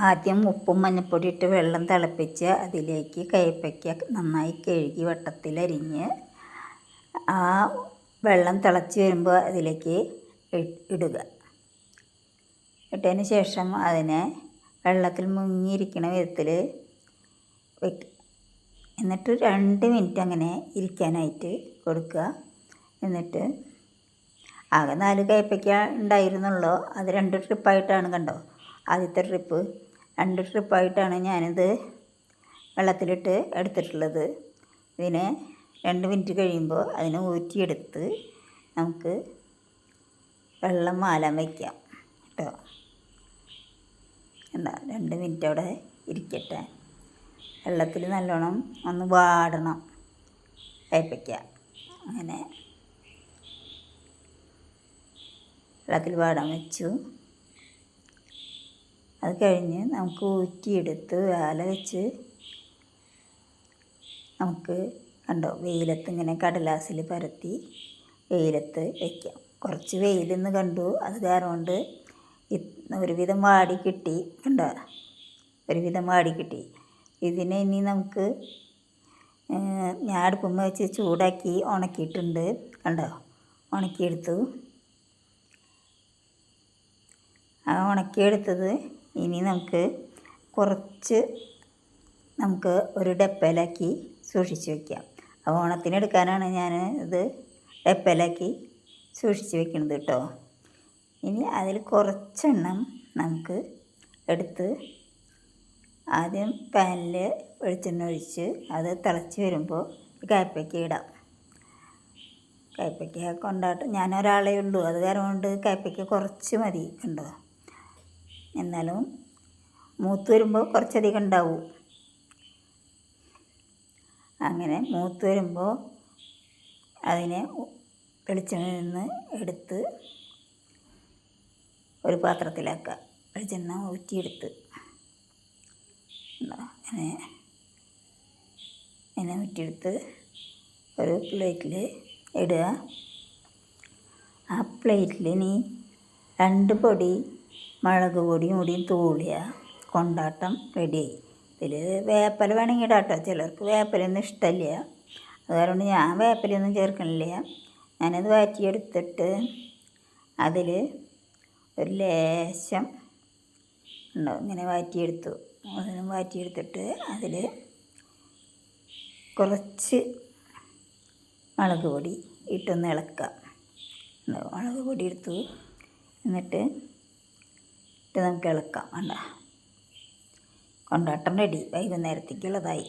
ആദ്യം ഉപ്പും മഞ്ഞൾപ്പൊടി ഇട്ട് വെള്ളം തിളപ്പിച്ച് അതിലേക്ക് കയ്പ്പയ്ക്ക നന്നായി കഴുകി വട്ടത്തിലരിഞ്ഞ് ആ വെള്ളം തിളച്ച് വരുമ്പോൾ അതിലേക്ക് ഇടുക. ഇട്ടതിന് ശേഷം അതിനെ വെള്ളത്തിൽ മുങ്ങിയിരിക്കുന്ന വിധത്തിൽ വെക്കുക. എന്നിട്ട് 2 മിനിറ്റ് അങ്ങനെ ഇരിക്കാനായിട്ട് കൊടുക്കുക. എന്നിട്ട് ആകെ 4 കയ്പ്പയ്ക്ക ഉണ്ടായിരുന്നുള്ളൂ. അത് 2 ട്രിപ്പായിട്ടാണ്, കണ്ടോ, ആദ്യത്തെ ട്രിപ്പ് 2 ട്രിപ്പായിട്ടാണ് ഞാനിത് വെള്ളത്തിലിട്ട് എടുത്തിട്ടുള്ളത്. ഇതിനെ 2 മിനിറ്റ് കഴിയുമ്പോൾ അതിനെ ഊറ്റിയെടുത്ത് നമുക്ക് വെള്ളം മാലാൻ വയ്ക്കാം കേട്ടോ. കണ്ടോ, 2 മിനിറ്റ് അവിടെ ഇരിക്കട്ടെ. വെള്ളത്തിൽ നല്ലോണം ഒന്ന് വാടണം കയ്പ്പയ്ക്ക. അങ്ങനെ വെള്ളത്തിൽ വാടാൻ വെച്ചു. അത് കഴിഞ്ഞ് നമുക്ക് ഊറ്റിയെടുത്ത് വാല വെച്ച് നമുക്ക്, കണ്ടോ, വെയിലത്ത് ഇങ്ങനെ കടലാസിൽ പരത്തി വെയിലത്ത് വയ്ക്കാം. കുറച്ച് വെയിലെന്ന് കണ്ടു, അത് കാരണം കൊണ്ട് ഒരുവിധം വാടി കിട്ടി. കണ്ടോ, ഒരുവിധം വാടി കിട്ടി. ഇതിനെ ഇനി നമുക്ക് ഞാൻ അടുപ്പുമ്മ വെച്ച് ചൂടാക്കി ഉണക്കിയിട്ടുണ്ട്. കണ്ടോ, ഉണക്കിയെടുത്തു. ആ ഉണക്കിയെടുത്തത് ഇനി നമുക്ക് കുറച്ച് ഒരു ഡപ്പയിലാക്കി സൂക്ഷിച്ച് വയ്ക്കാം. അപ്പോൾ ഓണത്തിനെടുക്കാനാണ് ഞാൻ ഇത് ഡപ്പയിലാക്കി സൂക്ഷിച്ച് വെക്കുന്നത് കേട്ടോ. ഇനി അതിൽ കുറച്ചെണ്ണം നമുക്ക് എടുത്ത് ആദ്യം പാനിൽ വെളിച്ചെണ്ണ ഒഴിച്ച് അത് തിളച്ച് വരുമ്പോൾ കയ്പ്പയ്ക്ക ഇടാം. കയ്പ്പയ്ക്ക കൊണ്ടാട്ടം ഞാൻ ഒരാളേ ഉള്ളൂ, അത് കാരണം കൊണ്ട് കയ്പ്പയ്ക്ക കുറച്ച് മതി. കണ്ടോ, എന്നാലും മൂത്ത് വരുമ്പോൾ കുറച്ചധികം ഉണ്ടാവും. അങ്ങനെ മൂത്ത് വരുമ്പോൾ അതിനെ വെളിച്ചെണ്ണയിൽ നിന്ന് എടുത്ത് ഒരു പാത്രത്തിലാക്കുക. വെളിച്ചെണ്ണ ഊറ്റിയെടുത്ത് അങ്ങനെ ഊറ്റിയെടുത്ത് ഒരു പ്ലേറ്റിൽ ഇടുക. ആ പ്ലേറ്റിൽ ഇനി 2 പൊടി മുളക് പൊടിയും കൂടിയും തൂളിയ കൊണ്ടാട്ടം റെഡിയായി. ഇതിൽ വേപ്പില വേണമെങ്കിൽ ഇടാം കേട്ടോ. ചിലർക്ക് വേപ്പിലൊന്നും ഇഷ്ടമില്ല, അതുകൊണ്ട് ഞാൻ വേപ്പിലൊന്നും ചേർക്കണില്ല. ഞാനത് വാറ്റിയെടുത്തിട്ട് അതിൽ ഒരു ലേശം ഉണ്ടോ ഇങ്ങനെ വാറ്റിയെടുത്തു. വാറ്റിയെടുത്തിട്ട് അതിൽ കുറച്ച് മുളക് പൊടി ഇട്ടൊന്ന് ഇളക്കുക. മുളക് പൊടി എടുത്തു, എന്നിട്ട് നമുക്ക് ഇളക്കാം. വേണ്ട, കൊണ്ടാട്ടം റെഡി, വൈകുന്നേരത്തേക്കുള്ളതായി.